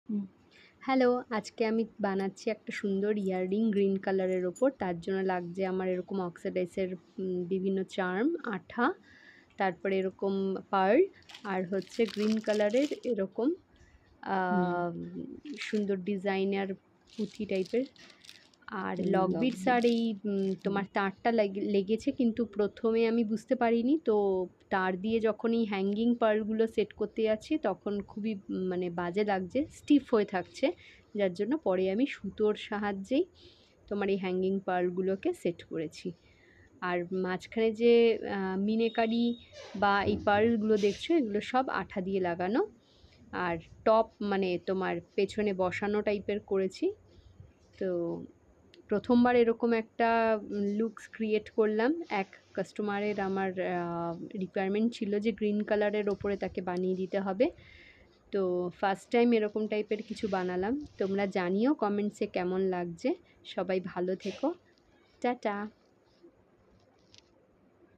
হুম, hello, আজকে আমি বানাচ্ছি একটা সুন্দর ইয়াররিং গ্রিন কালারের ওপর। তার জন্য লাগছে আমার এরকম অক্সিডাইজের বিভিন্ন চার্ম, আঠা, তারপরে এরকম পার্ল আর হচ্ছে গ্রিন কালারের এরকম হুম, আম সুন্দর ডিজাইনার পুঁথি টাইপের। আর হুম, লক বিটস lovely। আর এই হুম, তোমার তারটা লেগেছে, কিন্তু ১ম এ আমি বুঝতে পারিনি। তো তার দিয়ে যখন এই হ্যাঙ্গিং পার্লগুলো সেট করতে যাচ্ছি তখন খুবই মানে বাজে লাগছে, স্টিফ হয়ে থাকছে। যার জন্য পরে আমি সুতোর সাহায্যেই তোমার এই হ্যাঙ্গিং পার্লগুলোকে সেট করেছি। আর মাঝখানে যে আ মিনাকারি বা এই পার্লগুলো দেখছো, এগুলো সব আঠা দিয়ে লাগানো। আর টপ মানে তোমার পেছনে বসানো টাইপের করেছি। তো ১ম বার এরকম একটা লুকস ক্রিয়েট করলাম। এক কাস্টমারের আমার রিকোয়ারমেন্ট ছিল যে গ্রিন কালারের ওপরে তাকে বানিয়ে দিতে হবে। তো ফার্স্ট টাইম এরকম টাইপের কিছু বানালাম। তোমরা জানিও কমেন্টসে কেমন লাগছে। সবাই ভালো থেকো। টাটা।